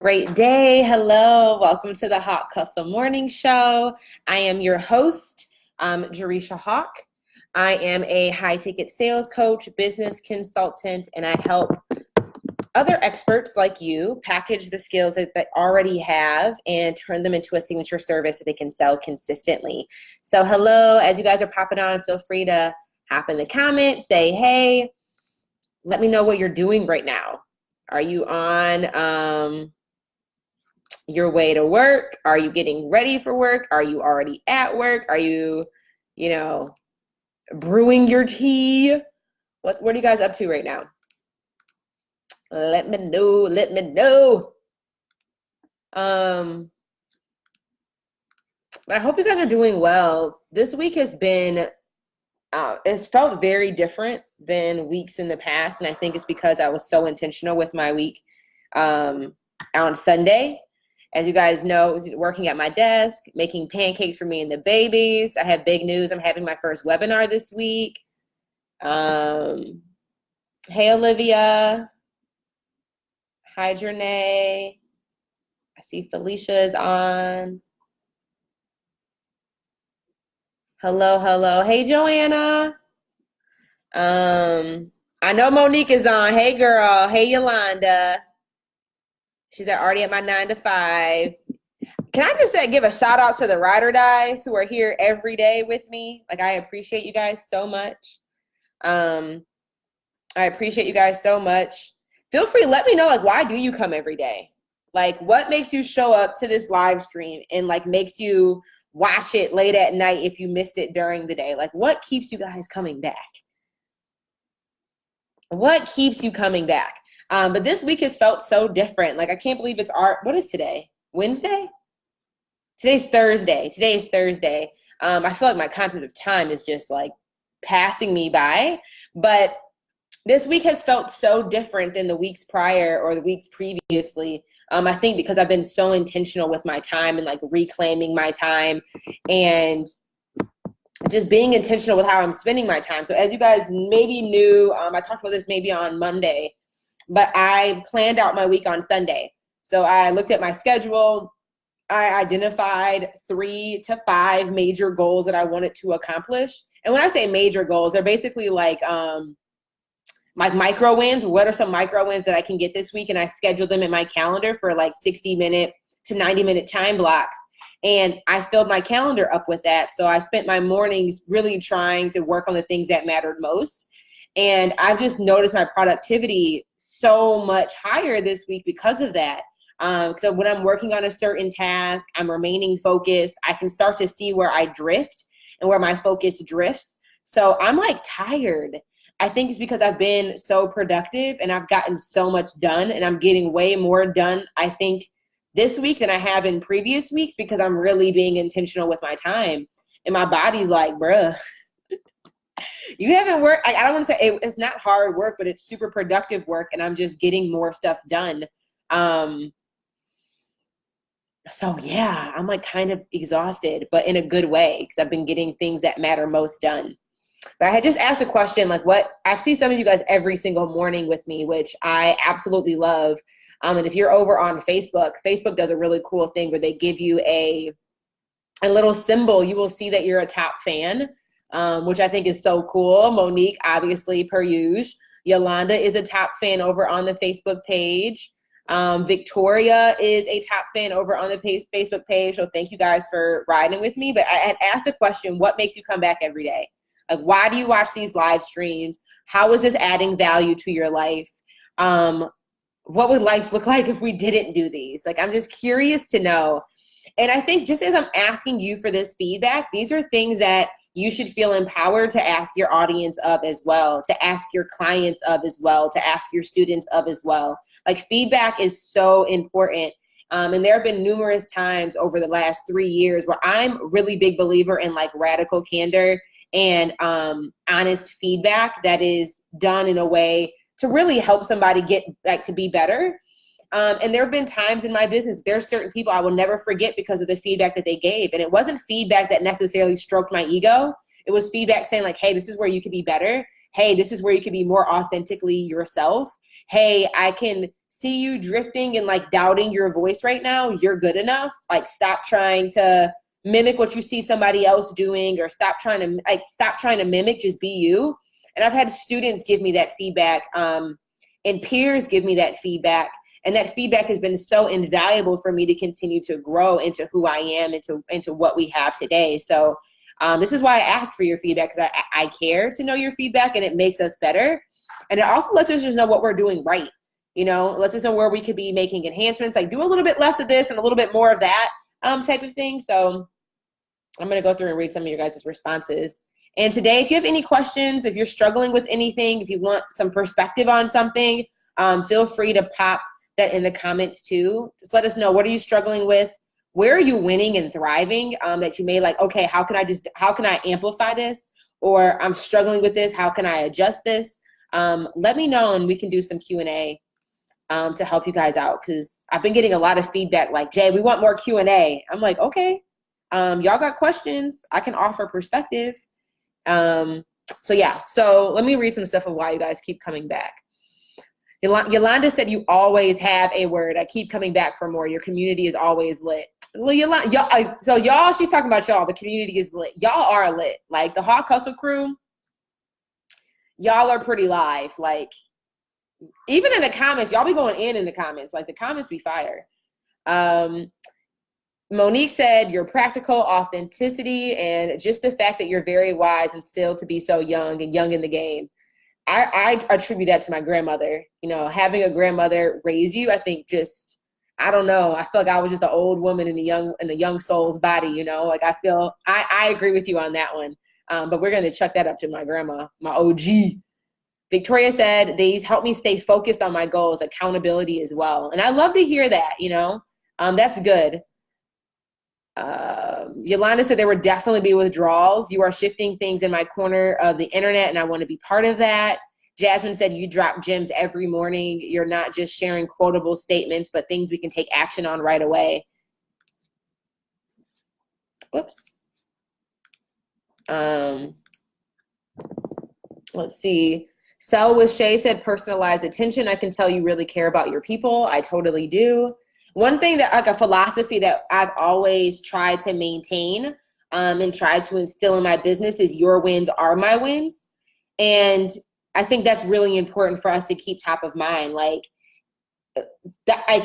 Great day. Hello. Welcome to the Hawk Hustle Morning Show. I am your host, Jerisha Hawk. I am a high-ticket sales coach, business consultant, and I help other experts like you package the skills that they already have and turn them into a signature service that they can sell consistently. So hello, as you guys are popping on, feel free to hop in the comments, say, hey, let me know what you're doing right now. Are you on your way to work? Are you getting ready for work? Are you already at work? Are you, brewing your tea? What are you guys up to right now? Let me know. But I hope you guys are doing well. This week has been, it's felt very different than weeks in the past. And I think it's because I was so intentional with my week on Sunday. As you guys know, I was working at my desk, making pancakes for me and the babies. I have big news. I'm having my first webinar this week. Hey, Olivia. Hi, Jernay. I see Felicia is on. Hello. Hey, Joanna. I know Monique is on. Hey, girl. Hey, Yolanda. She's already at my 9 to 5. Can I just give a shout out to the ride or dies who are here every day with me? Like, I appreciate you guys so much. I appreciate you guys so much. Feel free, let me know, why do you come every day? What makes you show up to this live stream and makes you watch it late at night if you missed it during the day? What keeps you guys coming back? What keeps you coming back? But this week has felt so different. I can't believe it's what is today? Wednesday? Today's Thursday. Today is Thursday. I feel like my concept of time is just passing me by. But this week has felt so different than the weeks prior or the weeks previously. I think because I've been so intentional with my time and reclaiming my time and just being intentional with how I'm spending my time. So as you guys maybe knew, I talked about this maybe on Monday, but I planned out my week on Sunday. So I looked at my schedule. I identified 3 to 5 major goals that I wanted to accomplish. And when I say major goals, they're basically micro wins. What are some micro wins that I can get this week? And I scheduled them in my calendar for 60-minute to 90-minute time blocks. And I filled my calendar up with that. So I spent my mornings really trying to work on the things that mattered most. And I've just noticed my productivity so much higher this week because of that. So when I'm working on a certain task, I'm remaining focused. I can start to see where I drift and where my focus drifts. So I'm tired. I think it's because I've been so productive and I've gotten so much done, and I'm getting way more done, I think, this week than I have in previous weeks because I'm really being intentional with my time. And my body's bruh. You haven't worked. I don't want to say it's not hard work, but it's super productive work, and I'm just getting more stuff done. So yeah, I'm kind of exhausted, but in a good way because I've been getting things that matter most done. But I had just asked a question, what I see some of you guys every single morning with me, which I absolutely love. And if you're over on Facebook, Facebook does a really cool thing where they give you a little symbol. You will see that you're a top fan. Which I think is so cool. Monique, obviously, per usual. Yolanda is a top fan over on the Facebook page. Victoria is a top fan over on the Facebook page. So thank you guys for riding with me. But I had asked the question, what makes you come back every day? Why do you watch these live streams? How is this adding value to your life? What would life look like if we didn't do these? I'm just curious to know. And I think just as I'm asking you for this feedback, these are things that you should feel empowered to ask your audience of as well, to ask your clients of as well, to ask your students of as well. Feedback is so important. And there have been numerous times over the last 3 years where I'm a really big believer in radical candor and honest feedback that is done in a way to really help somebody get to be better. And there have been times in my business, there's certain people I will never forget because of the feedback that they gave. And it wasn't feedback that necessarily stroked my ego. It was feedback saying hey, this is where you could be better. Hey, this is where you could be more authentically yourself. hey, I can see you drifting and like doubting your voice right now. You're good enough. Like, stop trying to mimic what you see somebody else doing, or stop trying to mimic, just be you. And I've had students give me that feedback, and peers give me that feedback. And that feedback has been so invaluable for me to continue to grow into who I am, into what we have today. So this is why I ask for your feedback, because I care to know your feedback, and it makes us better. And it also lets us just know what we're doing right. You know, lets us know where we could be making enhancements, like do a little bit less of this and a little bit more of that type of thing. So I'm going to go through and read some of your guys' responses. And today, if you have any questions, if you're struggling with anything, if you want some perspective on something, feel free to pop that in the comments too. Just let us know, what are you struggling with? Where are you winning and thriving, that you may like, okay, how can I amplify this? Or I'm struggling with this, how can I adjust this? Let me know, and we can do some Q&A to help you guys out, because I've been getting a lot of feedback like, Jay, we want more Q&A. I'm like, okay, y'all got questions, I can offer perspective. So yeah, so let me read some stuff of why you guys keep coming back. Yolanda said, you always have a word. I keep coming back for more. Your community is always lit. Well, Yolanda, so y'all, she's talking about y'all. The community is lit. Y'all are lit. Like the Hawk Hustle crew, y'all are pretty live. Like even in the comments, y'all be going in the comments. Like the comments be fire. Monique said, your practical authenticity and just the fact that you're very wise and still to be so young and young in the game. I attribute that to my grandmother. You know, having a grandmother raise you, I think just, I don't know. I feel like I was just an old woman in a young soul's body, you know, like I agree with you on that one. But we're going to chuck that up to my grandma, my OG. Victoria said, these help me stay focused on my goals, accountability as well. And I love to hear that, you know, that's good. Yolanda said there would definitely be withdrawals. You are shifting things in my corner of the internet, and I want to be part of that. Jasmine said you drop gems every morning. You're not just sharing quotable statements, but things we can take action on right away. Whoops. Let's see. Sell with Shay said personalized attention. I can tell you really care about your people. I totally do. One thing that, like a philosophy that I've always tried to maintain and try to instill in my business is your wins are my wins. And I think that's really important for us to keep top of mind. Like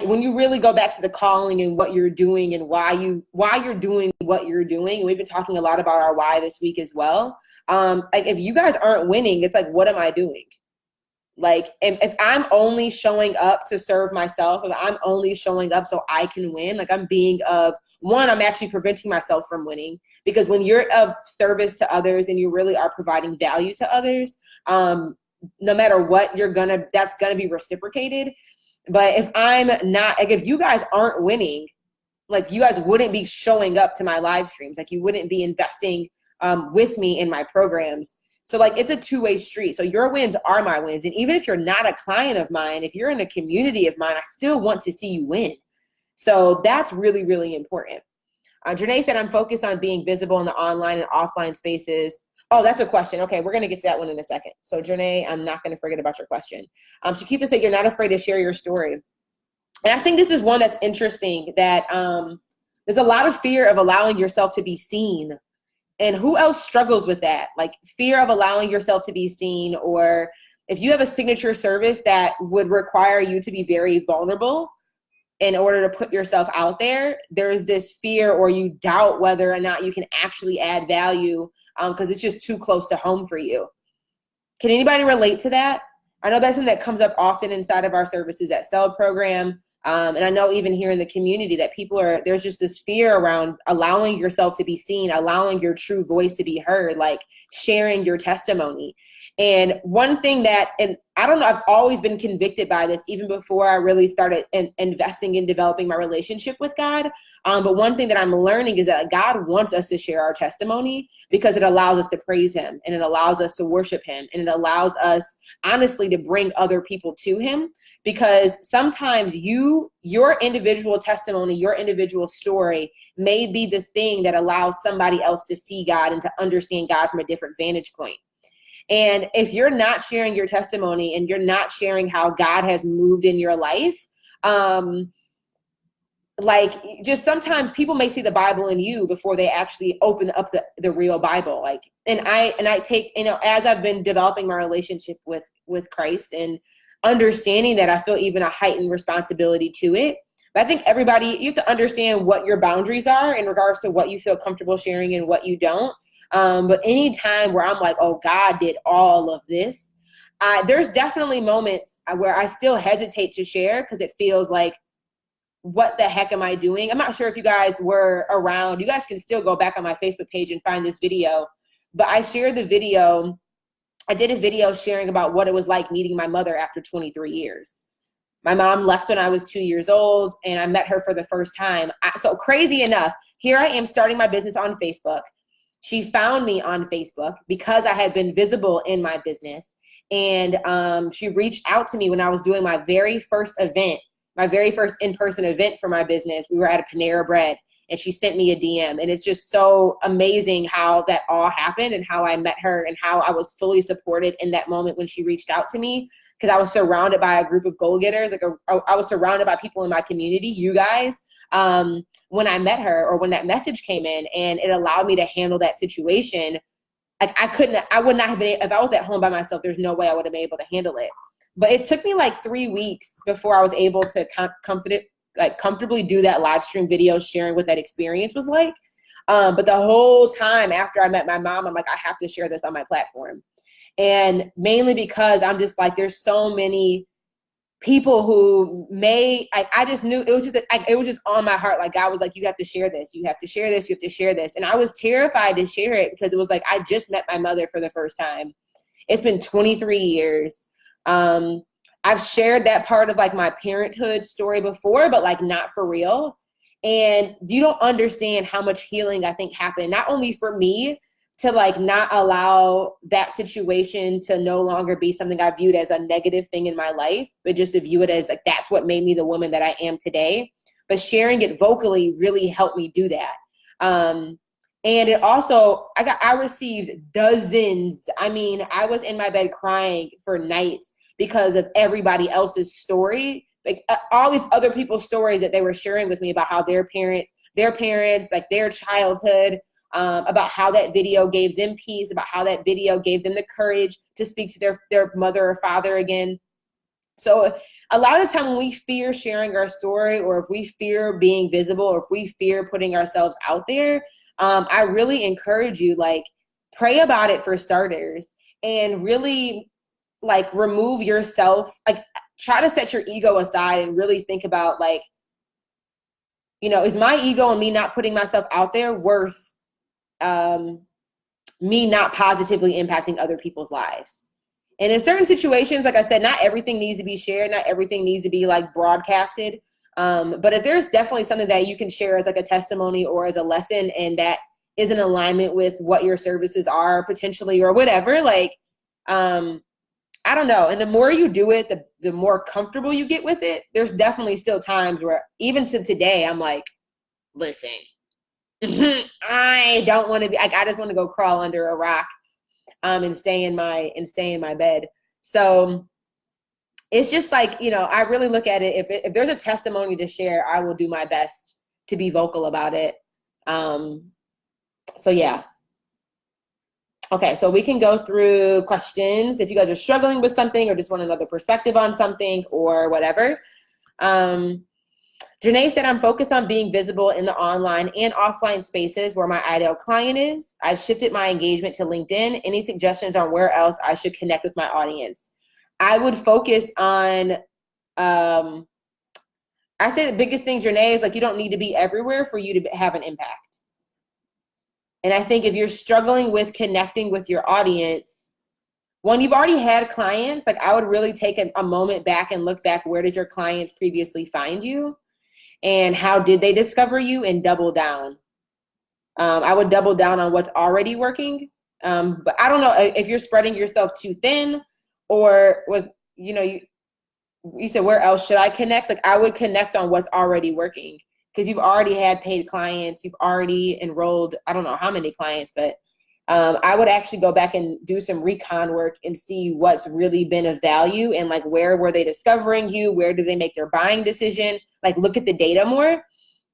when you really go back to the calling and what you're doing and why you're doing what you're doing. And we've been talking a lot about our why this week as well. Like if you guys aren't winning, it's like, what am I doing? Like, if I'm only showing up to serve myself, if I'm only showing up so I can win, like I'm actually preventing myself from winning, because when you're of service to others and you really are providing value to others, no matter what, that's gonna be reciprocated. But if I'm not, like if you guys aren't winning, like you guys wouldn't be showing up to my live streams, like you wouldn't be investing with me in my programs. So like it's a two-way street. So your wins are my wins. And even if you're not a client of mine, if you're in a community of mine, I still want to see you win. So that's really, really important. Janae said, I'm focused on being visible in the online and offline spaces. Oh, that's a question. Okay, we're going to get to that one in a second. So Janae, I'm not going to forget about your question. Shakita said, you're not afraid to share your story. And I think this is one that's interesting, that there's a lot of fear of allowing yourself to be seen. And who else struggles with that? Like fear of allowing yourself to be seen, or if you have a signature service that would require you to be very vulnerable in order to put yourself out there, there's this fear, or you doubt whether or not you can actually add value because it's just too close to home for you. Can anybody relate to that? I know that's something that comes up often inside of our services at Sell program. And I know even here in the community that there's just this fear around allowing yourself to be seen, allowing your true voice to be heard, like sharing your testimony. And one thing and I don't know, I've always been convicted by this even before I really started investing in developing my relationship with God. But one thing that I'm learning is that God wants us to share our testimony because it allows us to praise him, and it allows us to worship him, and it allows us honestly to bring other people to him. Because sometimes your individual testimony, your individual story may be the thing that allows somebody else to see God and to understand God from a different vantage point. And if you're not sharing your testimony and you're not sharing how God has moved in your life, like, just sometimes people may see the Bible in you before they actually open up the real Bible. Like, and I take, as I've been developing my relationship with Christ and understanding that, I feel even a heightened responsibility to it. But I think everybody, you have to understand what your boundaries are in regards to what you feel comfortable sharing and what you don't. But any time where I'm like, oh, God did all of this, there's definitely moments where I still hesitate to share because it feels like, what the heck am I doing? I'm not sure if you guys were around. You guys can still go back on my Facebook page and find this video. But I shared the video. I did a video sharing about what it was like meeting my mother after 23 years. My mom left when I was 2 years old, and I met her for the first time. So crazy enough, here I am starting my business on Facebook. She found me on Facebook because I had been visible in my business. And she reached out to me when I was doing my very first event. My very first in-person event for my business. We were at a Panera Bread, and she sent me a DM. And it's just so amazing how that all happened and how I met her and how I was fully supported in that moment when she reached out to me, because I was surrounded by a group of goal-getters. I was surrounded by people in my community, you guys, when I met her or when that message came in, and it allowed me to handle that situation. Like, I would not have been, if I was at home by myself, there's no way I would have been able to handle it. But it took me like 3 weeks before I was able to comfortably do that live stream video, sharing what that experience was like. But the whole time after I met my mom, I'm like, I have to share this on my platform. And mainly because I'm just like, there's so many people who I just knew it was just on my heart. Like, God was like, you have to share this. You have to share this. You have to share this. And I was terrified to share it because it was like, I just met my mother for the first time. It's been 23 years. I've shared that part of like my parenthood story before, but like not for real. And you don't understand how much healing I think happened, not only for me to like not allow that situation to no longer be something I viewed as a negative thing in my life, but just to view it as like, that's what made me the woman that I am today. But sharing it vocally really helped me do that. And it also, I received dozens. I mean, I was in my bed crying for nights because of everybody else's story, like all these other people's stories that they were sharing with me about how their parents, like their childhood, about how that video gave them peace, about how that video gave them the courage to speak to their mother or father again. So a lot of the time when we fear sharing our story, or if we fear being visible, or if we fear putting ourselves out there, I really encourage you, like, pray about it for starters, and really like remove yourself, like try to set your ego aside and really think about like, is my ego and me not putting myself out there worth me not positively impacting other people's lives? And in certain situations, like I said, not everything needs to be shared. Not everything needs to be like broadcasted. But if there's definitely something that you can share as like a testimony or as a lesson, and that is in alignment with what your services are potentially or whatever, like, I don't know. And the more you do it, the more comfortable you get with it. There's definitely still times where even to today, I'm like, listen, I don't want to be, like, I just want to go crawl under a rock, and stay in my bed. So it's just like, I really look at it. If there's a testimony to share, I will do my best to be vocal about it. So yeah. Okay, so we can go through questions if you guys are struggling with something or just want another perspective on something or whatever. Janae said, I'm focused on being visible in the online and offline spaces where my ideal client is. I've shifted my engagement to LinkedIn. Any suggestions on where else I should connect with my audience? I would focus on, I say the biggest thing, Janae, is like, you don't need to be everywhere for you to have an impact. And I think if you're struggling with connecting with your audience, when you've already had clients, like, I would really take a moment back and look back, where did your clients previously find you? And how did they discover you, and double down. I would double down on what's already working. But I don't know if you're spreading yourself too thin, or with, you said, where else should I connect? Like, I would connect on what's already working, because you've already had paid clients. You've already enrolled, I don't know how many clients, but I would actually go back and do some recon work and see what's really been of value and like where were they discovering you? Where do they make their buying decision? Like look at the data more.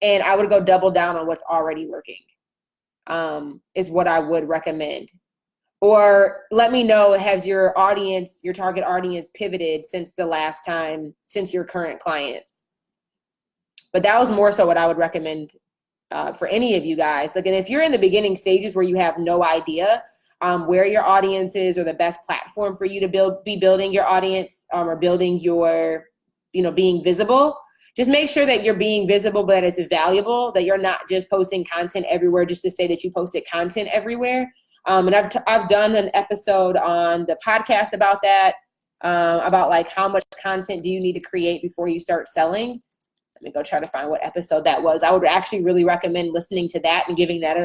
And I would go double down on what's already working, is what I would recommend. Or let me know, has your audience, your target audience pivoted since the last time, since your current clients? But that was more so what I would recommend for any of you guys. Like, and if you're in the beginning stages where you have no idea where your audience is or the best platform for you to be building your audience or building your, being visible, just make sure that you're being visible, but that it's valuable, that you're not just posting content everywhere just to say that you posted content everywhere. And I've done an episode on the podcast about that, about like how much content do you need to create before you start selling. Let me go try to find what episode that was. I would actually really recommend listening to that and giving that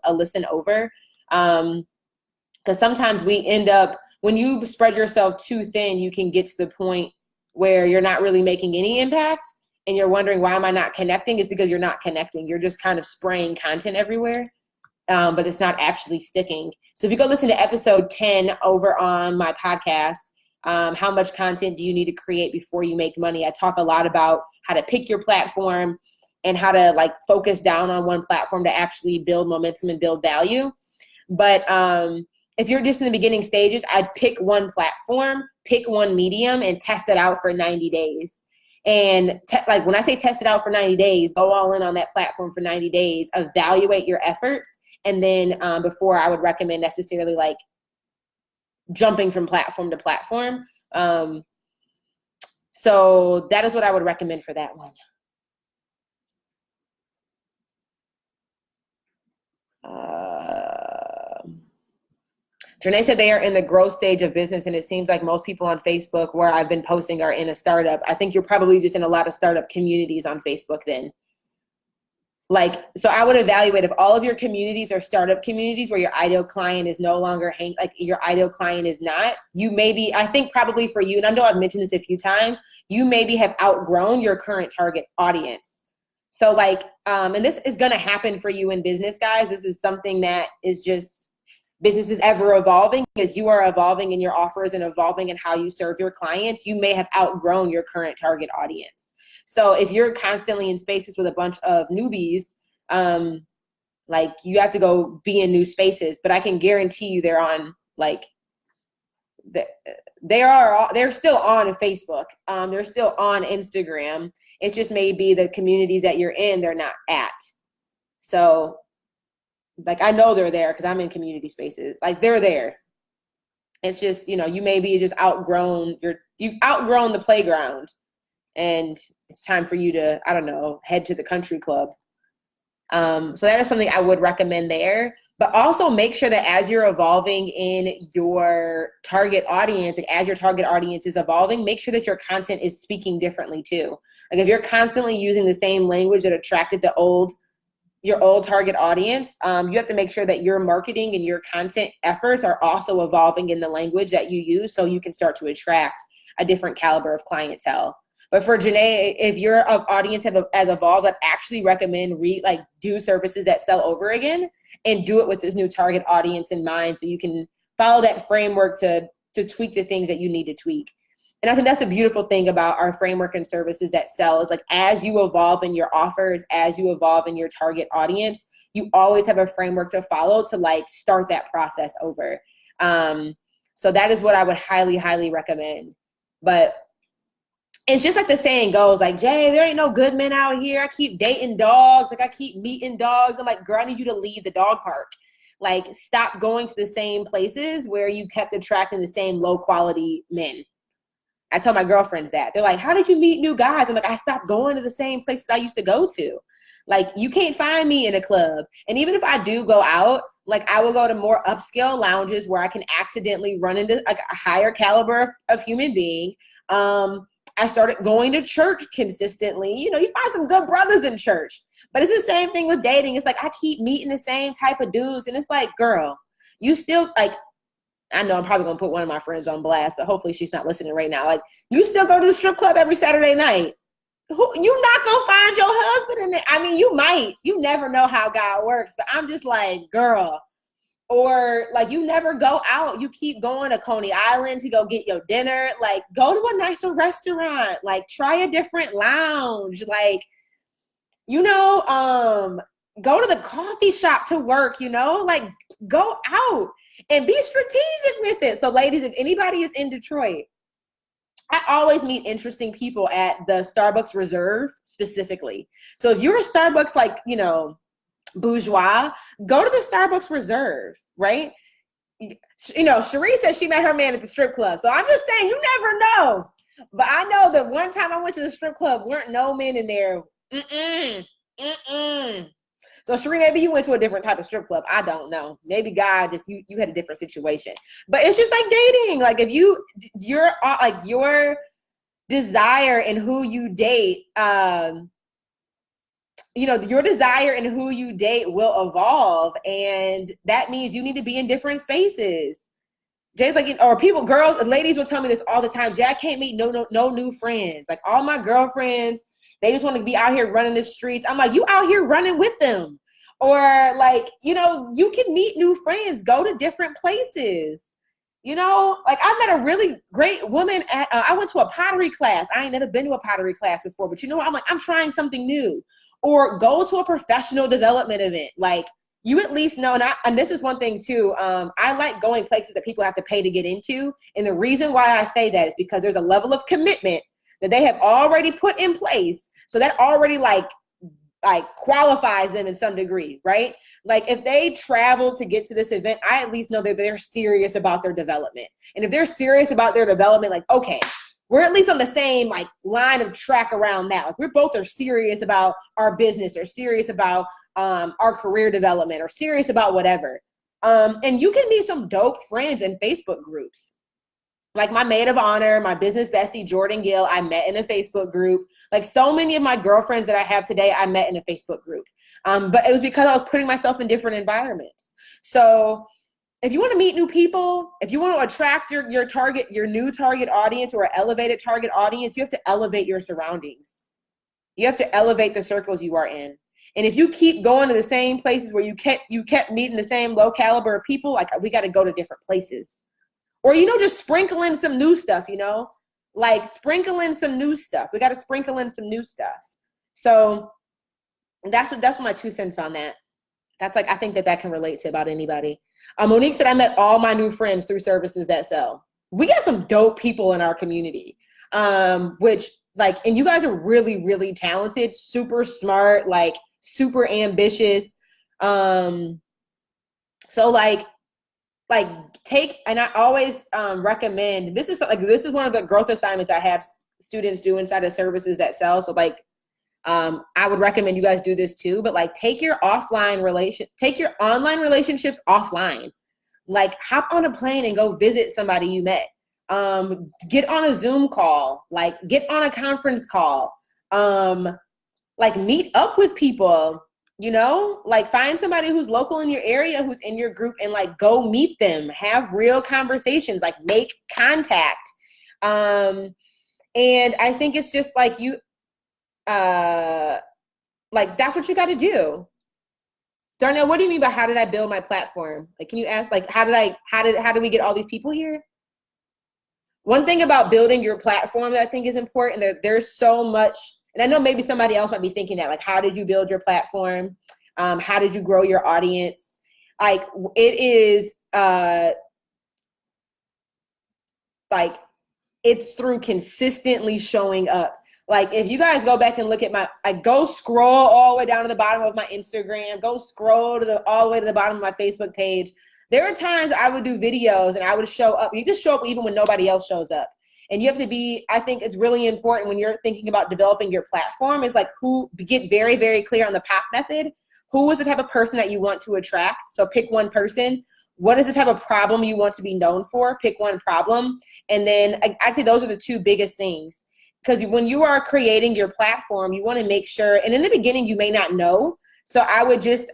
a listen over. Because sometimes we end up, when you spread yourself too thin, you can get to the point where you're not really making any impact and you're wondering, why am I not connecting? It's because you're not connecting. You're just kind of spraying content everywhere, but it's not actually sticking. So if you go listen to episode 10 over on my podcast, how much content do you need to create before you make money? I talk a lot about how to pick your platform and how to like focus down on one platform to actually build momentum and build value. But if you're just in the beginning stages, I'd pick one platform, pick one medium and test it out for 90 days. And like when I say test it out for 90 days, go all in on that platform for 90 days, evaluate your efforts. And then before I would recommend necessarily like jumping from platform to platform. So that is what I would recommend for that one. Janae said they are in the growth stage of business, and it seems like most people on Facebook where I've been posting are in a startup. I think you're probably just in a lot of startup communities on Facebook then. Like, so I would evaluate if all of your communities are startup communities where your ideal client is no longer like your ideal client is not, you maybe, I think probably for you, and I know I've mentioned this a few times, you maybe have outgrown your current target audience. So like, and this is going to happen for you in business, guys. This is something that is just, business is ever evolving as you are evolving in your offers and evolving in how you serve your clients. You may have outgrown your current target audience. So if you're constantly in spaces with a bunch of newbies, like you have to go be in new spaces, but I can guarantee you they're on like, they're still on Facebook. They're still on Instagram. It just may be the communities that you're in, they're not at. So like, I know they're there because I'm in community spaces. Like they're there. It's just, you maybe just you've outgrown the playground and it's time for you to, I don't know, head to the country club. So that is something I would recommend there. But also make sure that as you're evolving in your target audience, and as your target audience is evolving, make sure that your content is speaking differently too. Like if you're constantly using the same language that attracted your old target audience, you have to make sure that your marketing and your content efforts are also evolving in the language that you use so you can start to attract a different caliber of clientele. But for Janae, if your audience has evolved, I'd actually recommend do services that sell over again and do it with this new target audience in mind so you can follow that framework to tweak the things that you need to tweak. And I think that's the beautiful thing about our framework and services that sell is like as you evolve in your offers, as you evolve in your target audience, you always have a framework to follow to like start that process over. So that is what I would highly, highly recommend. But it's just like the saying goes, like, Jay, there ain't no good men out here. I keep dating dogs. Like I keep meeting dogs. I'm like, girl, I need you to leave the dog park. Like stop going to the same places where you kept attracting the same low quality men. I tell my girlfriends that. They're like, how did you meet new guys? I'm like, I stopped going to the same places I used to go to. Like, you can't find me in a club. And even if I do go out, like, I will go to more upscale lounges where I can accidentally run into like a higher caliber of human being. I started going to church consistently. You find some good brothers in church. But it's the same thing with dating. It's like, I keep meeting the same type of dudes. And it's like, girl, you still, like, I know I'm probably going to put one of my friends on blast, but hopefully she's not listening right now. Like, you still go to the strip club every Saturday night. You're not going to find your husband in there. I mean, you might. You never know how God works. But I'm just like, girl, Or like you never go out. You keep going to Coney Island to go get your dinner. Like go to a nicer restaurant. Like try a different lounge. Like, you know, go to the coffee shop to work, you know, like go out and be strategic with it. So ladies, if anybody is in Detroit, I always meet interesting people at the Starbucks Reserve specifically. So if you're a Starbucks, like, you know, bourgeois, go to the Starbucks Reserve, right? You know, Cherie says she met her man at the strip club. So I'm just saying, you never know. But I know that one time I went to the strip club, weren't no men in there. So Cherie, maybe you went to a different type of strip club. I don't know. Maybe God just, you had a different situation. But it's just like dating. Like if your like your desire in who you date, you know, your desire in who you date will evolve. And that means you need to be in different spaces. Jay's like, or people, girls, ladies will tell me this all the time. Jay, I can't meet no new friends. Like all my girlfriends, they just want to be out here running the streets. I'm like, you out here running with them. Or like, you know, you can meet new friends, go to different places. You know, like I met a really great woman at, I went to a pottery class. I ain't never been to a pottery class before, but you know what? I'm like, I'm trying something new. Or go to a professional development event. Like you at least know, and this is one thing too, I like going places that people have to pay to get into. And the reason why I say that is because there's a level of commitment that they have already put in place. So that already like qualifies them in some degree, right? Like if they travel to get to this event, I at least know that they're serious about their development. And if they're serious about their development, like, okay, we're at least on the same like line of track around that. Like we're both are serious about our business or serious about our career development or serious about whatever. And you can meet some dope friends in Facebook groups. Like my maid of honor, my business bestie, Jordan Gill, I met in a Facebook group. Like so many of my girlfriends that I have today, I met in a Facebook group. But it was because I was putting myself in different environments. So if you want to meet new people, if you want to attract your new target audience or elevated target audience, you have to elevate your surroundings. You have to elevate the circles you are in. And if you keep going to the same places where you kept meeting the same low caliber of people, like we got to go to different places. Or, you know, just sprinkle in some new stuff, you know, like sprinkle in some new stuff. We got to sprinkle in some new stuff. So that's my 2 cents on that. That's like, I think that can relate to about anybody. Monique said, I met all my new friends through services that sell. We got some dope people in our community, which like, and you guys are really, really talented, super smart, like super ambitious. So like take, and I always recommend, this is one of the growth assignments I have students do inside of services that sell. So like, I would recommend you guys do this too, but like take your online relationships offline. Like hop on a plane and go visit somebody you met. Get on a Zoom call, like get on a conference call, like meet up with people, you know, like find somebody who's local in your area, who's in your group, and like go meet them, have real conversations, like make contact. And I think it's just like like that's what you got to do. Darnell, what do you mean by how did I build my platform? Like, can you ask, like, how did we get all these people here? One thing about building your platform that I think is important, that there's so much, and I know maybe somebody else might be thinking that, like, how did you build your platform? How did you grow your audience? Like, it is, like, it's through consistently showing up. Like, if you guys go back and look at go scroll all the way down to the bottom of my Instagram, go scroll all the way to the bottom of my Facebook page. There are times I would do videos and I would show up. You just show up even when nobody else shows up. And you have to be, I think it's really important when you're thinking about developing your platform, is like get very, very clear on the POP method. Who is the type of person that you want to attract? So pick one person. What is the type of problem you want to be known for? Pick one problem. And then I'd say those are the two biggest things. Because when you are creating your platform, you want to make sure, and in the beginning, you may not know. So I would just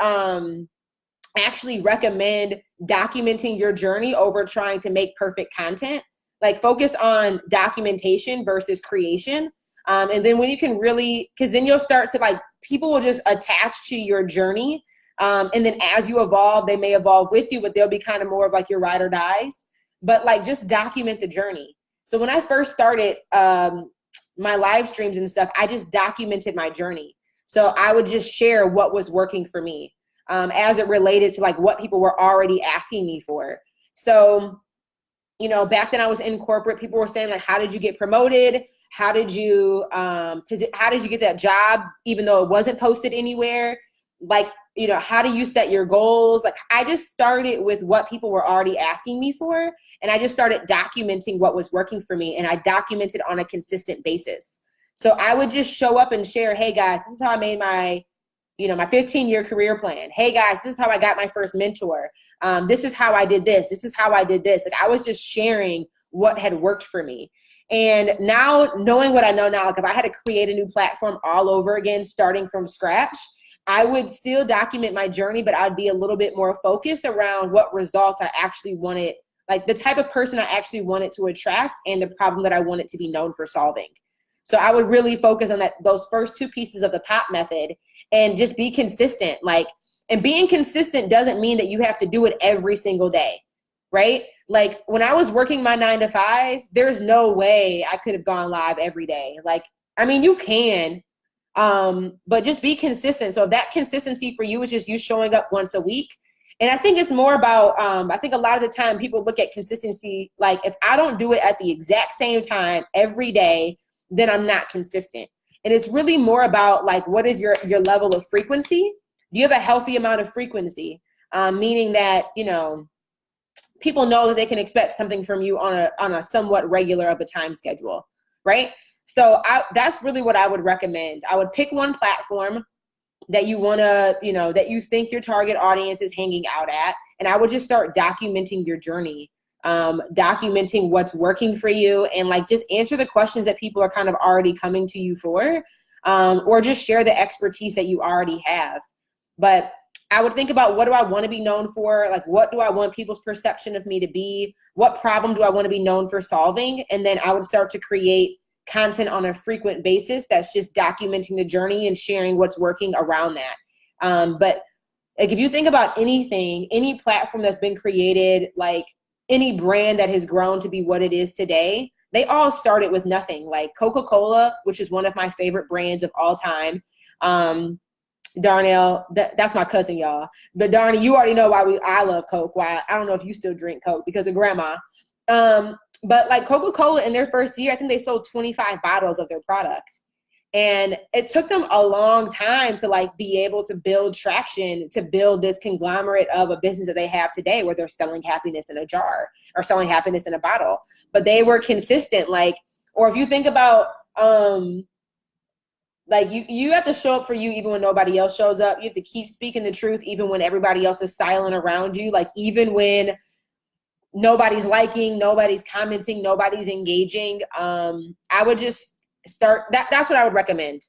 actually recommend documenting your journey over trying to make perfect content. Like focus on documentation versus creation. And then when you can really, because then you'll start to like, people will just attach to your journey And then as you evolve, they may evolve with you, but they'll be kind of more of like your ride or dies. But like, just document the journey. So when I first started my live streams and stuff, I just documented my journey. So I would just share what was working for me as it related to like what people were already asking me for. So, you know, back then I was in corporate, people were saying like, how did you get promoted? How did you get that job, even though it wasn't posted anywhere? Like, you know, how do you set your goals? Like, I just started with what people were already asking me for. And I just started documenting what was working for me. And I documented on a consistent basis. So I would just show up and share, hey guys, this is how I made my 15-year career plan. Hey guys, this is how I got my first mentor. This is how I did this. This is how I did this. Like, I was just sharing what had worked for me. And now, knowing what I know now, like if I had to create a new platform all over again, starting from scratch, I would still document my journey, but I'd be a little bit more focused around what results I actually wanted, like the type of person I actually wanted to attract and the problem that I wanted to be known for solving. So I would really focus on those first two pieces of the POP method and just be consistent. Like, and being consistent doesn't mean that you have to do it every single day, right? Like when I was working my 9 to 5, there's no way I could have gone live every day. Like, I mean, you can, but just be consistent. So that consistency for you is just you showing up once a week. And I think it's more about, I think a lot of the time people look at consistency, like if I don't do it at the exact same time every day, then I'm not consistent. And it's really more about like, what is your level of frequency? Do you have a healthy amount of frequency? Meaning that, you know, people know that they can expect something from you on a somewhat regular of a time schedule, right? So that's really what I would recommend. I would pick one platform that you want to, you know, that you think your target audience is hanging out at. And I would just start documenting your journey, documenting what's working for you, and like just answer the questions that people are kind of already coming to you for, or just share the expertise that you already have. But I would think about, what do I want to be known for? Like, what do I want people's perception of me to be? What problem do I want to be known for solving? And then I would start to create content on a frequent basis that's just documenting the journey and sharing what's working around that. But like, if you think about anything, any platform that's been created, like any brand that has grown to be what it is today, they all started with nothing. Like Coca-Cola, which is one of my favorite brands of all time. Darnell, that's my cousin, y'all. But Darnell, you already know why I love Coke. Why I don't know if you still drink Coke, because of grandma. But like Coca-Cola, in their first year, I think they sold 25 bottles of their product. And it took them a long time to like be able to build traction, to build this conglomerate of a business that they have today, where they're selling happiness in a jar or selling happiness in a bottle. But they were consistent. Like, or if you think about, like you have to show up for you even when nobody else shows up. You have to keep speaking the truth even when everybody else is silent around you. Like even when nobody's liking, nobody's commenting, nobody's engaging. I would just start, that's what I would recommend.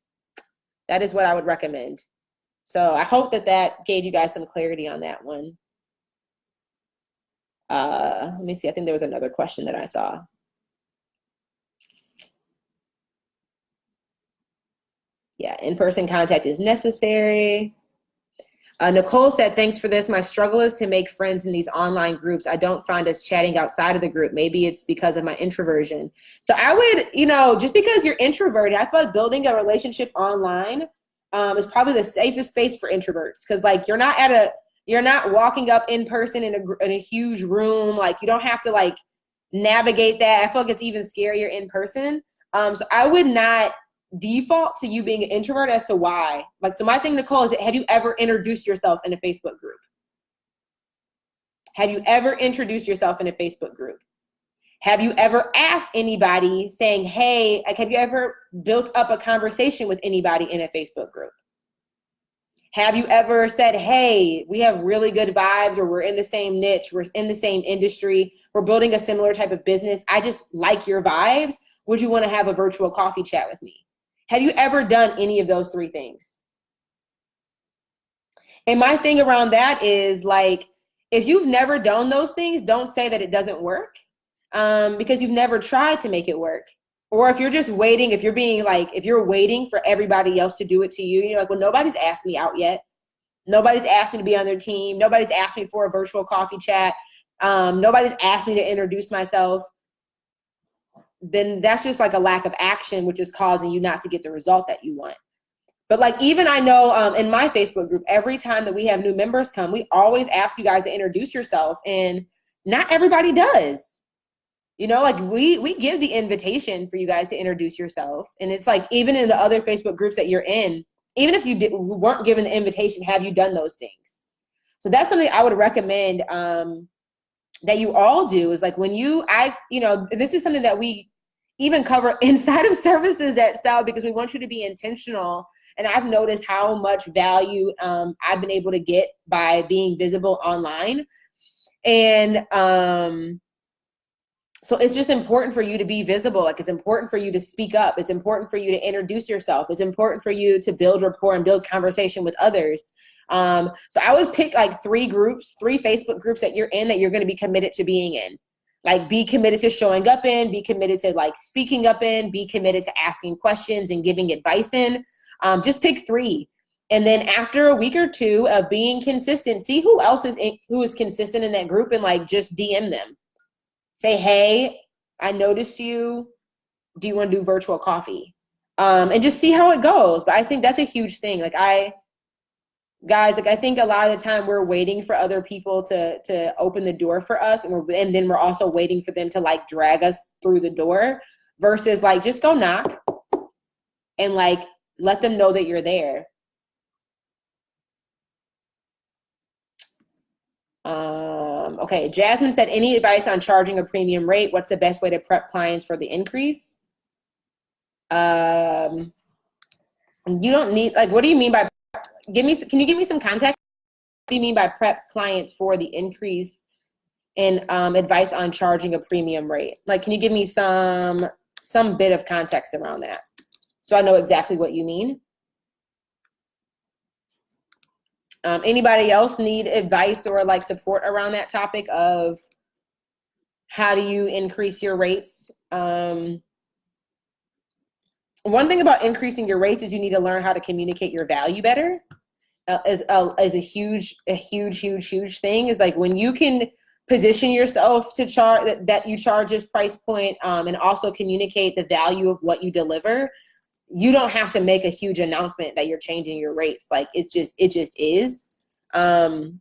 That is what I would recommend. So I hope that gave you guys some clarity on that one. Let me see. I think there was another question that I saw. Yeah, in-person contact is necessary. Nicole said, thanks for this. My struggle is to make friends in these online groups. I don't find us chatting outside of the group. Maybe it's because of my introversion. So I would, you know, just because you're introverted, I feel like building a relationship online is probably the safest space for introverts. Because like you're not walking up in person in a huge room. Like you don't have to like navigate that. I feel like it's even scarier in person. So I would not default to you being an introvert as to why. Like, so my thing, Nicole, is, have you ever introduced yourself in a Facebook group? Have you ever introduced yourself in a Facebook group? Have you ever asked anybody saying, hey, like, have you ever built up a conversation with anybody in a Facebook group? Have you ever said, hey, we have really good vibes, or we're in the same niche, we're in the same industry, we're building a similar type of business, I just like your vibes, would you want to have a virtual coffee chat with me? Have you ever done any of those three things? And my thing around that is like, if you've never done those things, don't say that it doesn't work, because you've never tried to make it work. Or if you're just waiting, if you're waiting for everybody else to do it to you, you're like, well, nobody's asked me out yet. Nobody's asked me to be on their team. Nobody's asked me for a virtual coffee chat. Nobody's asked me to introduce myself. Then that's just like a lack of action, which is causing you not to get the result that you want. But like, even I know in my Facebook group, every time that we have new members come, we always ask you guys to introduce yourself, and not everybody does. You know, like we give the invitation for you guys to introduce yourself. And it's like, even in the other Facebook groups that you're in, even if you weren't given the invitation, have you done those things? So that's something I would recommend that you all do, is like when this is something that we even cover inside of services that sell, because we want you to be intentional. And I've noticed how much value I've been able to get by being visible online. And so it's just important for you to be visible. Like, it's important for you to speak up. It's important for you to introduce yourself. It's important for you to build rapport and build conversation with others. So I would pick like 3 Facebook groups that you're in, that you're going to be committed to being in. Like, be committed to showing up in, be committed to like speaking up in, be committed to asking questions and giving advice in. Just pick 3. And then after a week or 2 of being consistent, see who else who is consistent in that group, and like just DM them. Say, hey, I noticed you. Do you want to do virtual coffee? And just see how it goes. But I think that's a huge thing. Like, I think a lot of the time we're waiting for other people to open the door for us. And then we're also waiting for them to like drag us through the door, versus like, just go knock and like, let them know that you're there. Okay, Jasmine said, any advice on charging a premium rate? What's the best way to prep clients for the increase? You don't need, like, what do you mean by, can you give me some context? What do you mean by prep clients for the increase in advice on charging a premium rate? Like, can you give me some bit of context around that, so I know exactly what you mean? Anybody else need advice or like support around that topic of how do you increase your rates? One thing about increasing your rates is you need to learn how to communicate your value better. Is a huge thing. Is like, when you can position yourself to charge that you charge this price point, and also communicate the value of what you deliver, you don't have to make a huge announcement that you're changing your rates. Like, it just is. I'm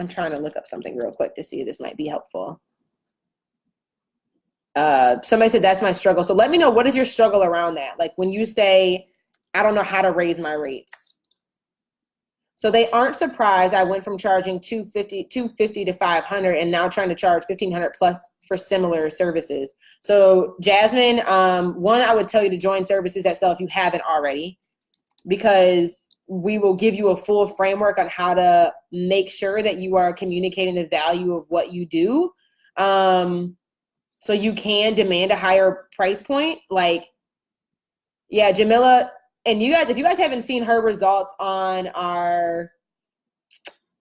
trying to look up something real quick to see if this might be helpful. Somebody said, that's my struggle. So let me know, what is your struggle around that? Like, when you say, I don't know how to raise my rates. So they aren't surprised I went from charging $250 to $500 and now trying to charge $1,500 plus for similar services. So Jasmine, one, I would tell you to join Services That Sell if you haven't already, because we will give you a full framework on how to make sure that you are communicating the value of what you do. So you can demand a higher price point. Like, yeah, Jamila, and you guys, if you guys haven't seen her results on our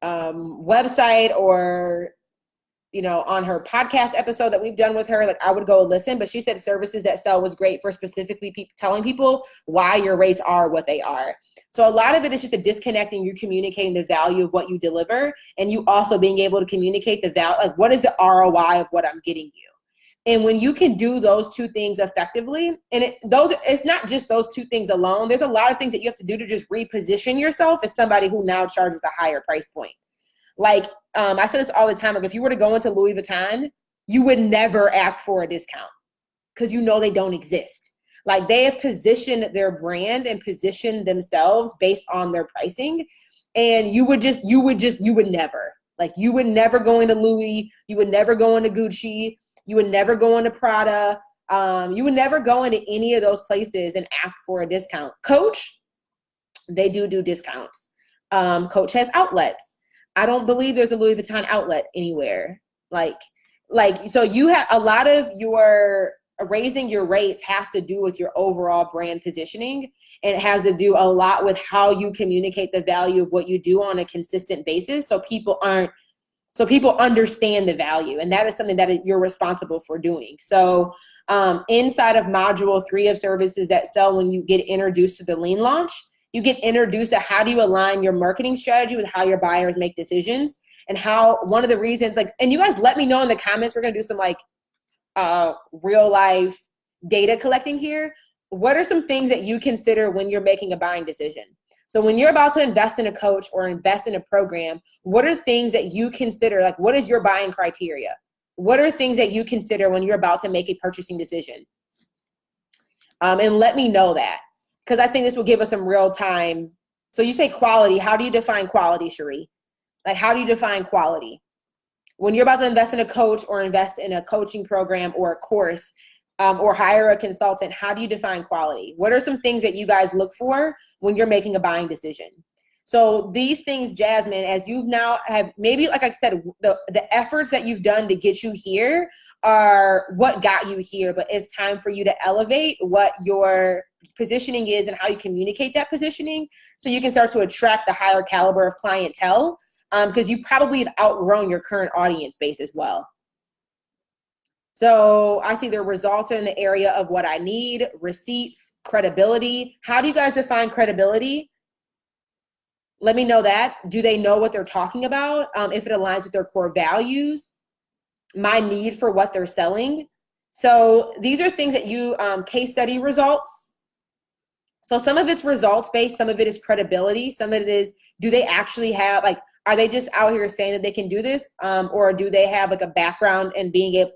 website, or, you know, on her podcast episode that we've done with her, like, I would go listen. But she said Services That Sell was great for specifically telling people why your rates are what they are. So a lot of it is just a disconnecting, you communicating the value of what you deliver, and you also being able to communicate the value, like, what is the ROI of what I'm getting you? And when you can do those 2 things effectively, and it's not just those 2 things alone. There's a lot of things that you have to do to just reposition yourself as somebody who now charges a higher price point. Like, I say this all the time. Like, if you were to go into Louis Vuitton, you would never ask for a discount, because you know they don't exist. Like, they have positioned their brand and positioned themselves based on their pricing, and you would never. Like, you would never go into Louis. You would never go into Gucci. You would never go into Prada. You would never go into any of those places and ask for a discount. Coach, they do discounts. Coach has outlets. I don't believe there's a Louis Vuitton outlet anywhere. So you have a lot of your raising your rates has to do with your overall brand positioning. And it has to do a lot with how you communicate the value of what you do on a consistent basis. So people understand the value, and that is something that you're responsible for doing. So inside of module 3 of Services That Sell, when you get introduced to the lean launch, You get introduced to how do you align your marketing strategy with how your buyers make decisions, and how one of the reasons, like, and you guys let me know in the comments, we're going to do some like real life data collecting here. What are some things that you consider when you're making a buying decision? So when you're about to invest in a coach or invest in a program, what are things that you consider? Like, what is your buying criteria? What are things that you consider when you're about to make a purchasing decision? And let me know that, because I think this will give us some real time. So you say quality. How do you define quality, Cherie? Like, how do you define quality? When you're about to invest in a coach or invest in a coaching program or a course, or hire a consultant, how do you define quality? What are some things that you guys look for when you're making a buying decision? So these things, Jasmine, as you've now have, maybe like I said, the efforts that you've done to get you here are what got you here, but it's time for you to elevate what your positioning is and how you communicate that positioning, so you can start to attract the higher caliber of clientele, because you probably have outgrown your current audience base as well. So I see the results in the area of what I need, receipts, credibility. How do you guys define credibility? Let me know that. Do they know what they're talking about? If it aligns with their core values, my need for what they're selling. So these are things that you, case study results. So some of it's results based, some of it is credibility, some of it is, do they actually have, like, are they just out here saying that they can do this? Or do they have like a background in being able,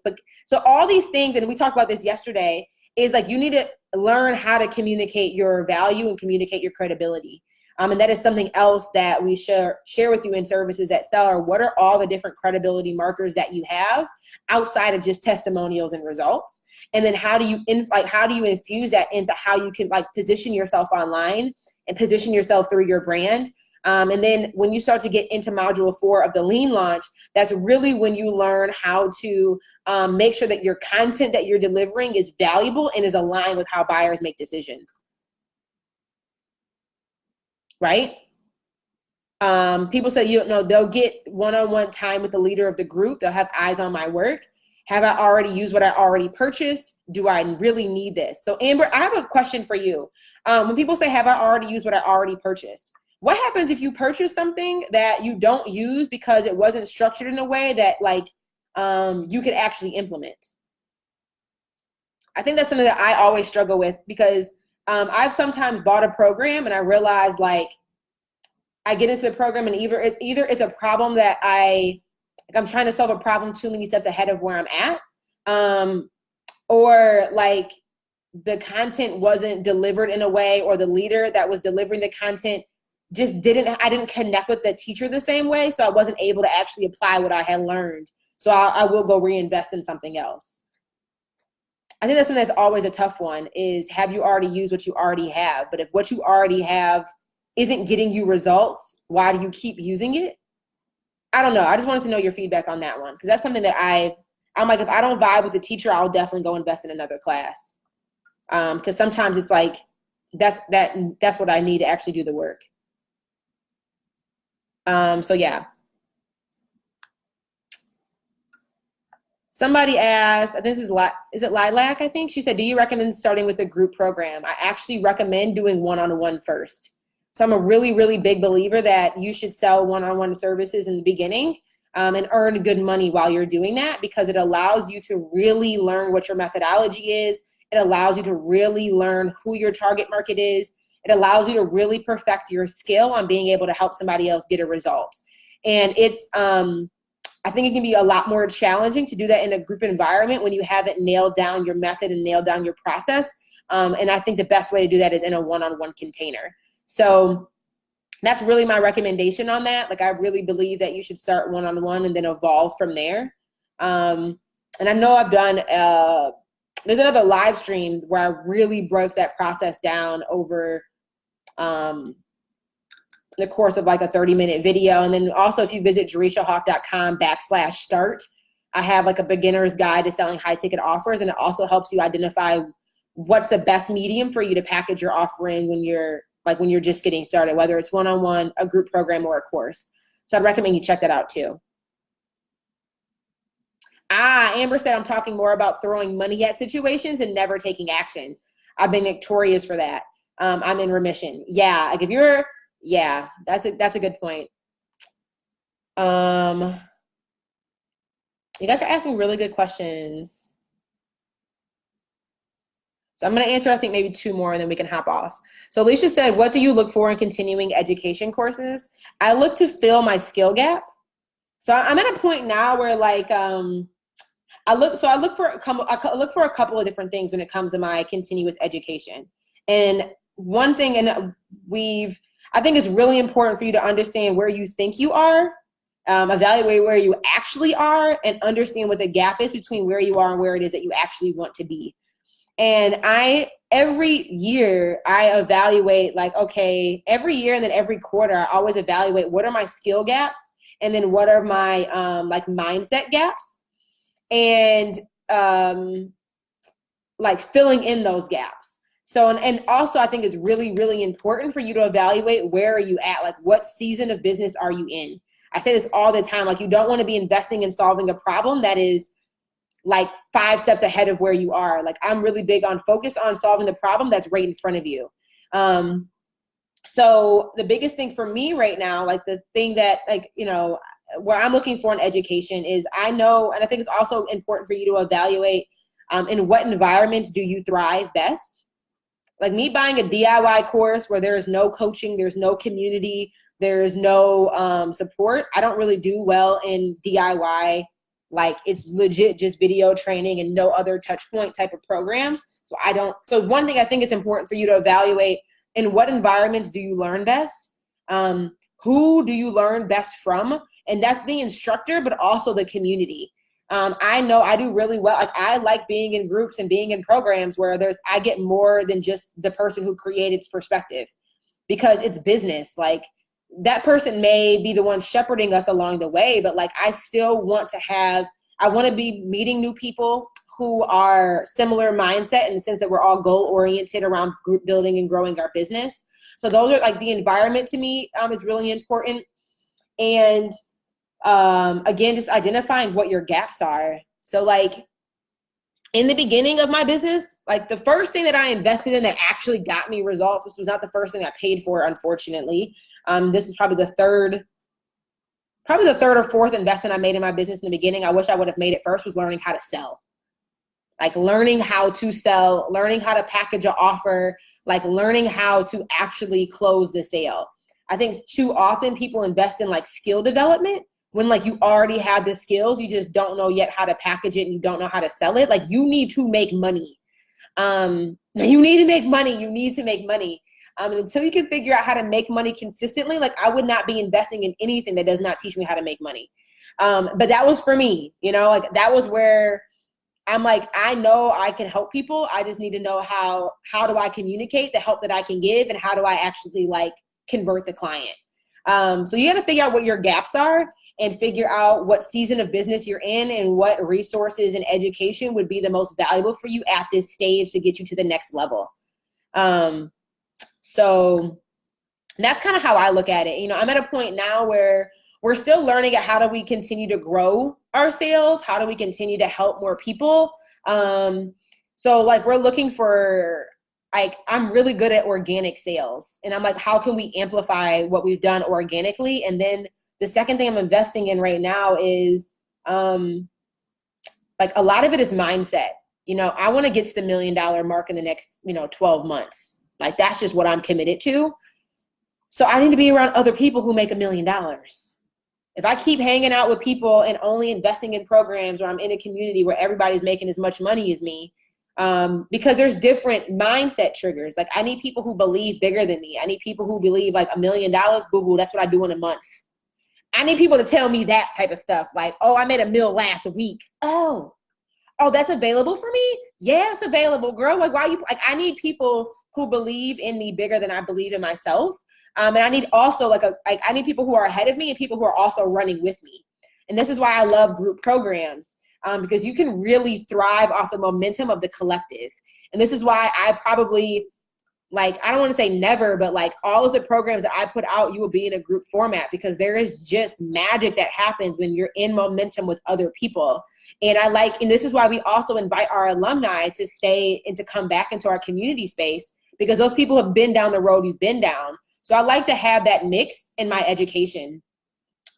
so all these things, and we talked about this yesterday, is like you need to learn how to communicate your value and communicate your credibility. And that is something else that we share with you in services at Seller. What are all the different credibility markers that you have outside of just testimonials and results? And then how do you infuse that into how you can like position yourself online and position yourself through your brand? And then when you start to get into module 4 of the lean launch, that's really when you learn how to make sure that your content that you're delivering is valuable and is aligned with how buyers make decisions. Right? People say, they'll get one-on-one time with the leader of the group. They'll have eyes on my work. Have I already used what I already purchased? Do I really need this? So Amber, I have a question for you. When people say, have I already used what I already purchased? What happens if you purchase something that you don't use because it wasn't structured in a way that like you could actually implement? I think that's something that I always struggle with, because I've sometimes bought a program and I realize like I get into the program and either it's a problem that I'm trying to solve a problem too many steps ahead of where I'm at, or like the content wasn't delivered in a way, or the leader that was delivering the content just I didn't connect with the teacher the same way, so I wasn't able to actually apply what I had learned. So I will go reinvest in something else. I think that's something that's always a tough one, is have you already used what you already have? But if what you already have isn't getting you results, why do you keep using it? I don't know. I just wanted to know your feedback on that one, because that's something that I'm like, if I don't vibe with the teacher, I'll definitely go invest in another class. Because sometimes it's like, that's what I need to actually do the work. So yeah. Somebody asked, I think this is it Lilac, I think? She said, do you recommend starting with a group program? I actually recommend doing one-on-one first. So I'm a really, really big believer that you should sell one-on-one services in the beginning, and earn good money while you're doing that, because it allows you to really learn what your methodology is. It allows you to really learn who your target market is. It allows you to really perfect your skill on being able to help somebody else get a result. And it's, I think it can be a lot more challenging to do that in a group environment when you haven't nailed down your method and nailed down your process. And I think the best way to do that is in a one-on-one container. So that's really my recommendation on that. Like, I really believe that you should start one-on-one and then evolve from there. And I know I've done, there's another live stream where I really broke that process down over the course of like a 30-minute video. And then also, if you visit jerishahawk.com/start, I have like a beginner's guide to selling high ticket offers. And it also helps you identify what's the best medium for you to package your offer in when you're just getting started, whether it's one-on-one, a group program, or a course. So I'd recommend you check that out too. Amber said, I'm talking more about throwing money at situations and never taking action. I've been notorious for that. I'm in remission. Yeah, like if you're, yeah, that's a good point. You guys are asking really good questions. So I'm going to answer, I think, maybe 2 more, and then we can hop off. So Alicia said, what do you look for in continuing education courses? I look to fill my skill gap. So I'm at a point now where like, I look for a couple of different things when it comes to my continuous education. And one thing, and I think it's really important for you to understand where you think you are, evaluate where you actually are, and understand what the gap is between where you are and where it is that you actually want to be. And every year I evaluate, like, okay, every year and then every quarter, I always evaluate what are my skill gaps and then what are my like mindset gaps, and like filling in those gaps. So, and also I think it's really, really important for you to evaluate where are you at, like what season of business are you in? I say this all the time, like you don't want to be investing in solving a problem that is like 5 steps ahead of where you are. Like I'm really big on focus on solving the problem that's right in front of you. So the biggest thing for me right now, like the thing that like, you know, where I'm looking for in education is I know, and I think it's also important for you to evaluate in what environments do you thrive best. Like me buying a DIY course where there is no coaching, there's no community, there's no support. I don't really do well in DIY. Like it's legit just video training and no other touch point type of programs. So one thing I think it's important for you to evaluate, in what environments do you learn best? Who do you learn best from? And that's the instructor, but also the community. I know I do really well. Like I like being in groups and being in programs where I get more than just the person who created its perspective, because it's business. Like that person may be the one shepherding us along the way, but like I want to be meeting new people who are similar mindset, in the sense that we're all goal oriented around group building and growing our business. So those are like the environment to me is really important. And again, just identifying what your gaps are. So like in the beginning of my business, like the first thing that I invested in that actually got me results, this was not the first thing I paid for, unfortunately. This is probably the third or fourth investment I made in my business in the beginning. I wish I would have made it first, was learning how to sell. Like learning how to sell, learning how to package an offer, like learning how to actually close the sale. I think too often people invest in like skill development when like you already have the skills, you just don't know yet how to package it and you don't know how to sell it. Like you need to make money. You need to make money. And until you can figure out how to make money consistently, like I would not be investing in anything that does not teach me how to make money. But that was for me, you know, like that was where I'm like, I know I can help people. I just need to know how do I communicate the help that I can give, and how do I actually like convert the client. So you got to figure out what your gaps are and figure out what season of business you're in and what resources and education would be the most valuable for you at this stage to get you to the next level. So that's kind of how I look at it. You know, I'm at a point now where we're still learning at how do we continue to grow our sales? How do we continue to help more people? So like we're looking for, like, I'm really good at organic sales, and I'm like, how can we amplify what we've done organically? And then the second thing I'm investing in right now is like a lot of it is mindset. You know, I want to get to the $1 million mark in the next, 12 months. Like that's just what I'm committed to. So I need to be around other people who make $1 million. If I keep hanging out with people and only investing in programs where I'm in a community where everybody's making as much money as me, because there's different mindset triggers. Like I need people who believe bigger than me. I need people who believe like $1 million, boo-boo, that's what I do in a month. I need people to tell me that type of stuff. Like, oh, I made $1 million last week. Oh, that's available for me? Yeah, it's available, girl. Like, why you, like, I need people who believe in me bigger than I believe in myself. And I need also I need people who are ahead of me and people who are also running with me. And this is why I love group programs, because you can really thrive off the momentum of the collective. And this is why I probably, like, I don't want to say never, but like all of the programs that I put out, you will be in a group format, because there is just magic that happens when you're in momentum with other people. And and this is why we also invite our alumni to stay and to come back into our community space, because those people have been down the road you've been down. So I like to have that mix in my education.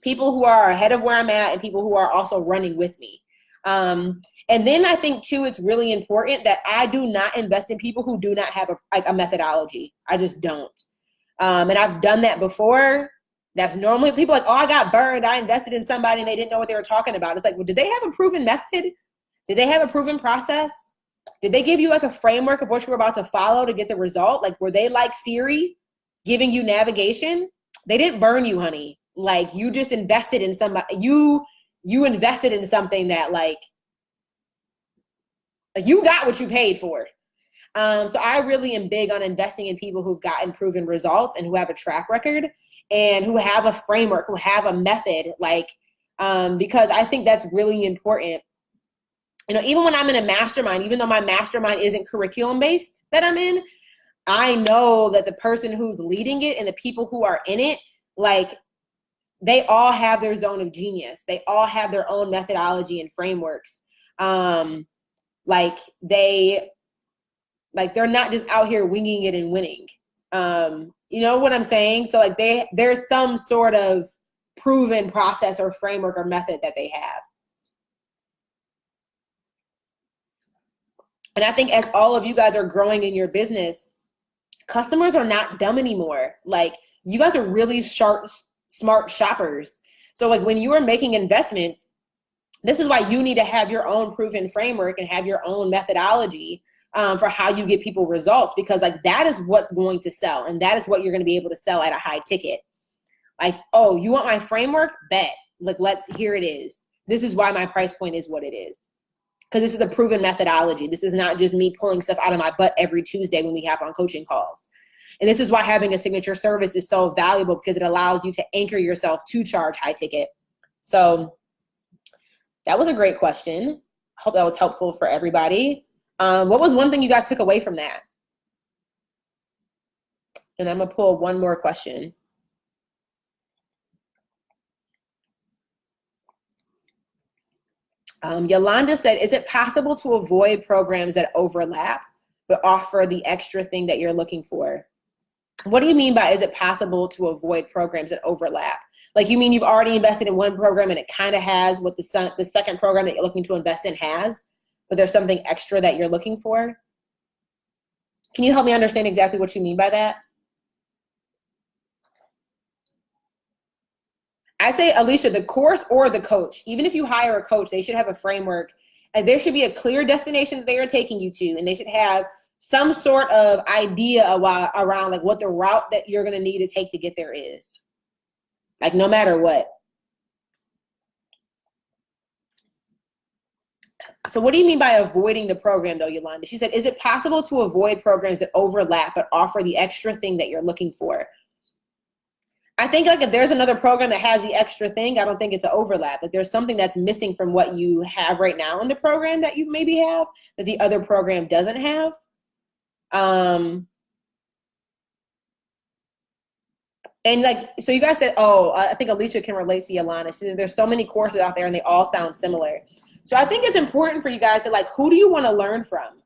People who are ahead of where I'm at and people who are also running with me. And then I think too, it's really important that I do not invest in people who do not have a methodology. I just don't. And I've done that before. That's normally people like, oh, I got burned. I invested in somebody and they didn't know what they were talking about. It's like, well, did they have a proven method? Did they have a proven process? Did they give you like a framework of what you were about to follow to get the result? Like, were they like Siri giving you navigation? They didn't burn you, honey. Like, you just invested in somebody. You invested in something that like you got what you paid for. So I really am big on investing in people who've gotten proven results and who have a track record and who have a framework, who have a method, like, because I think that's really important. You know, even when I'm in a mastermind, even though my mastermind isn't curriculum based that I'm in, I know that the person who's leading it and the people who are in it, like, they all have their zone of genius. They all have their own methodology and frameworks. They're not just out here winging it and winning. You know what I'm saying? So like there's some sort of proven process or framework or method that they have. And I think as all of you guys are growing in your business, customers are not dumb anymore. Like, you guys are really sharp, smart shoppers. So like when you are making investments, this is why you need to have your own proven framework and have your own methodology for how you get people results, because like that is what's going to sell, and that is what you're going to be able to sell at a high ticket. Like, oh, you want my framework? Bet. Like, here it is. This is why my price point is what it is. Because this is a proven methodology. This is not just me pulling stuff out of my butt every Tuesday when we have on coaching calls. And this is why having a signature service is so valuable, because it allows you to anchor yourself to charge high ticket. So that was a great question. I hope that was helpful for everybody. What was one thing you guys took away from that? And I'm going to pull one more question. Yolanda said, is it possible to avoid programs that overlap but offer the extra thing that you're looking for? What do you mean by, is it possible to avoid programs that overlap? Like, you mean you've already invested in one program and it kind of has what the second program that you're looking to invest in has, but there's something extra that you're looking for? Can you help me understand exactly what you mean by that? I say, Alicia, the course or the coach. Even if you hire a coach, they should have a framework, and there should be a clear destination that they are taking you to, and they should have some sort of idea around like what the route that you're going to need to take to get there is. Like, no matter what. So what do you mean by avoiding the program though, Yolanda? She said, is it possible to avoid programs that overlap but offer the extra thing that you're looking for? I think like if there's another program that has the extra thing, I don't think it's an overlap. But there's something that's missing from what you have right now in the program that you maybe have that the other program doesn't have. And like, so you guys said, oh, I think Alicia can relate to Yolanda. She said, there's so many courses out there and they all sound similar. So I think it's important for you guys to like, who do you want to learn from?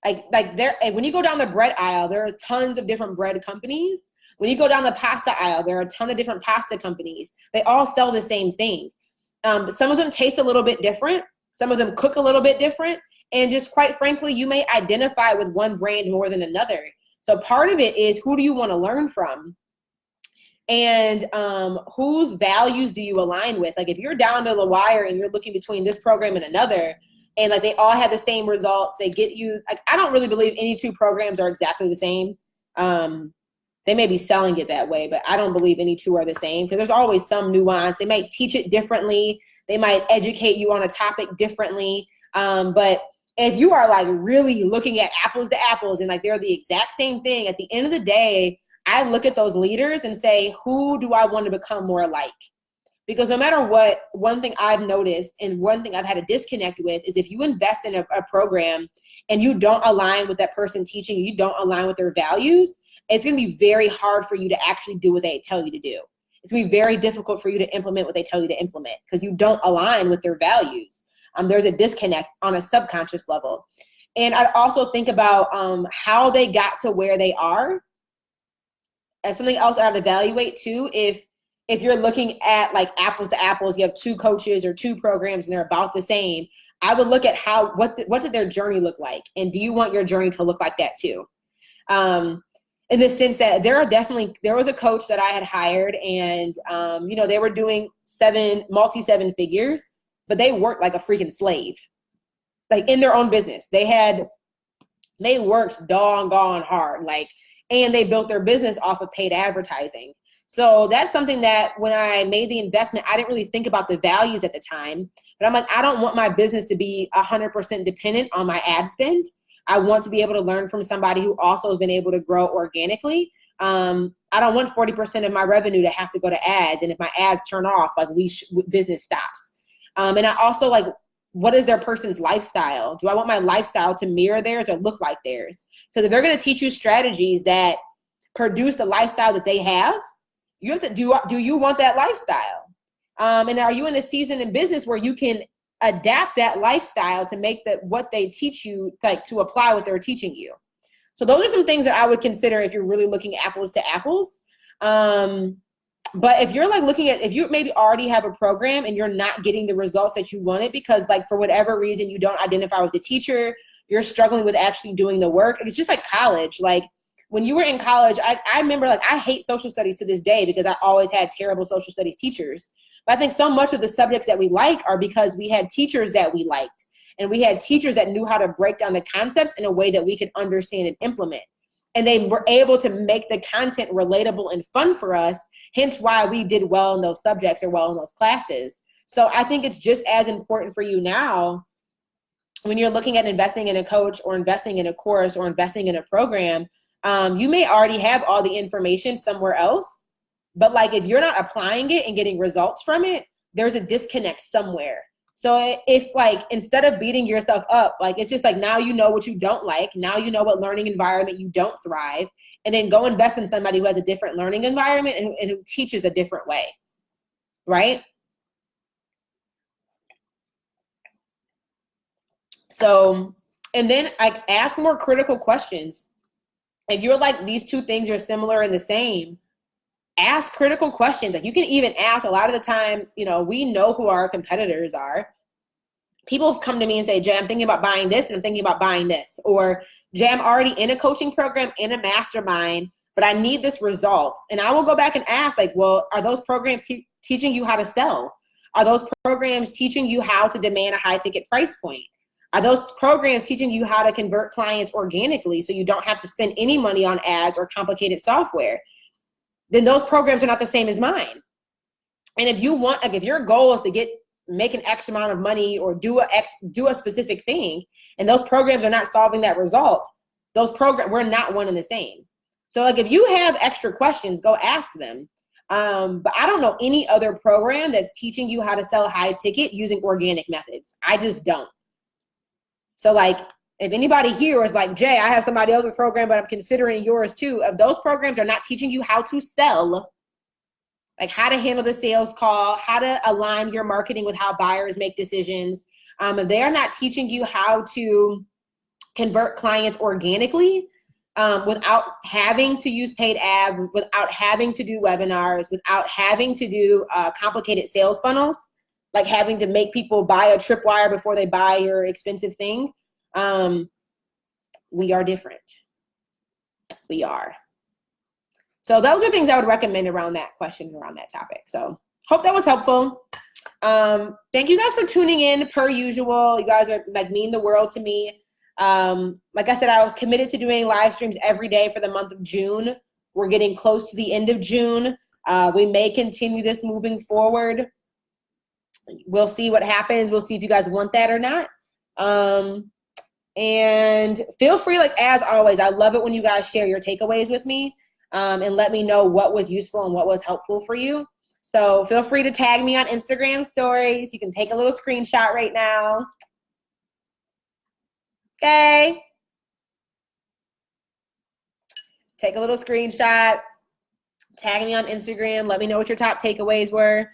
Like when you go down the bread aisle, there are tons of different bread companies. When you go down the pasta aisle, there are a ton of different pasta companies. They all sell the same thing. Some of them taste a little bit different. Some of them cook a little bit different. And just quite frankly, you may identify with one brand more than another. So part of it is, who do you want to learn from? And whose values do you align with? Like, if you're down to the wire and you're looking between this program and another, and like they all have the same results, they get you, like, I don't really believe any two programs are exactly the same. They may be selling it that way, but I don't believe any two are the same, because there's always some nuance. They might teach it differently. They might educate you on a topic differently. But if you are like really looking at apples to apples and like they're the exact same thing, at the end of the day, I look at those leaders and say, who do I want to become more like? Because no matter what, one thing I've noticed and one thing I've had a disconnect with is if you invest in a program and you don't align with that person teaching you, you don't align with their values, it's going to be very hard for you to actually do what they tell you to do. It's going to be very difficult for you to implement what they tell you to implement because you don't align with their values. There's a disconnect on a subconscious level. And I'd also think about how they got to where they are. As something else I'd evaluate too, if you're looking at like apples to apples, you have two coaches or two programs and they're about the same, I would look at what did their journey look like? And do you want your journey to look like that too? In the sense that there was a coach that I had hired, and they were doing multi seven figures, but they worked like a freaking slave, like in their own business. They worked doggone hard, and they built their business off of paid advertising. So that's something that when I made the investment, I didn't really think about the values at the time, but I'm like, I don't want my business to be 100% dependent on my ad spend. I want to be able to learn from somebody who also has been able to grow organically. I don't want 40% of my revenue to have to go to ads. And if my ads turn off, business stops. And I also what is their person's lifestyle? Do I want my lifestyle to mirror theirs or look like theirs? Because if they're going to teach you strategies that produce the lifestyle that they have, you have to do you want that lifestyle? And are you in a season in business where you can adapt that lifestyle to make what they teach you, to apply what they're teaching you? So those are some things that I would consider if you're really looking apples to apples. But if you're if you maybe already have a program and you're not getting the results that you wanted because for whatever reason you don't identify with the teacher, you're struggling with actually doing the work. It's just like college. When you were in college, I remember I hate social studies to this day because I always had terrible social studies teachers. But I think so much of the subjects that we like are because we had teachers that we liked, and we had teachers that knew how to break down the concepts in a way that we could understand and implement. And they were able to make the content relatable and fun for us, hence why we did well in those subjects or well in those classes. So I think it's just as important for you now when you're looking at investing in a coach or investing in a course or investing in a program. You may already have all the information somewhere else, but if you're not applying it and getting results from it, there's a disconnect somewhere. So if instead of beating yourself up, it's just now you know what you don't like. Now you know what learning environment you don't thrive, and then go invest in somebody who has a different learning environment and who teaches a different way, right? So, and then ask more critical questions. If you're these two things are similar and the same, ask critical questions. You can even ask a lot of the time, we know who our competitors are. People have come to me and say, Jay, I'm thinking about buying this and I'm thinking about buying this. Or Jay, I'm already in a coaching program, in a mastermind, but I need this result. And I will go back and ask well, are those programs teaching you how to sell? Are those programs teaching you how to demand a high ticket price point? Are those programs teaching you how to convert clients organically so you don't have to spend any money on ads or complicated software? Then those programs are not the same as mine. And if you want, if your goal is to make an X amount of money or do a specific thing, and those programs are not solving that result, we're not one and the same. So if you have extra questions, go ask them. But I don't know any other program that's teaching you how to sell high ticket using organic methods. I just don't. So if anybody here is Jay, I have somebody else's program, but I'm considering yours too. If those programs are not teaching you how to sell, how to handle the sales call, how to align your marketing with how buyers make decisions, if they are not teaching you how to convert clients organically, without having to use paid ads, without having to do webinars, without having to do complicated sales funnels, having to make people buy a tripwire before they buy your expensive thing, we are different. We are. So those are things I would recommend around that question, around that topic. So hope that was helpful. Thank you guys for tuning in per usual. You guys are mean the world to me. Like I said, I was committed to doing live streams every day for the month of June. We're getting close to the end of June. We may continue this moving forward. We'll see what happens. We'll see if you guys want that or not. And feel free, as always, I love it when you guys share your takeaways with me, and let me know what was useful and what was helpful for you. So feel free to tag me on Instagram stories. You can take a little screenshot right now. Okay. Take a little screenshot, tag me on Instagram. Let me know what your top takeaways were.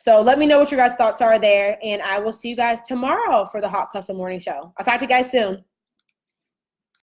So let me know what your guys' thoughts are there, and I will see you guys tomorrow for the Hot Hustle Morning Show. I'll talk to you guys soon.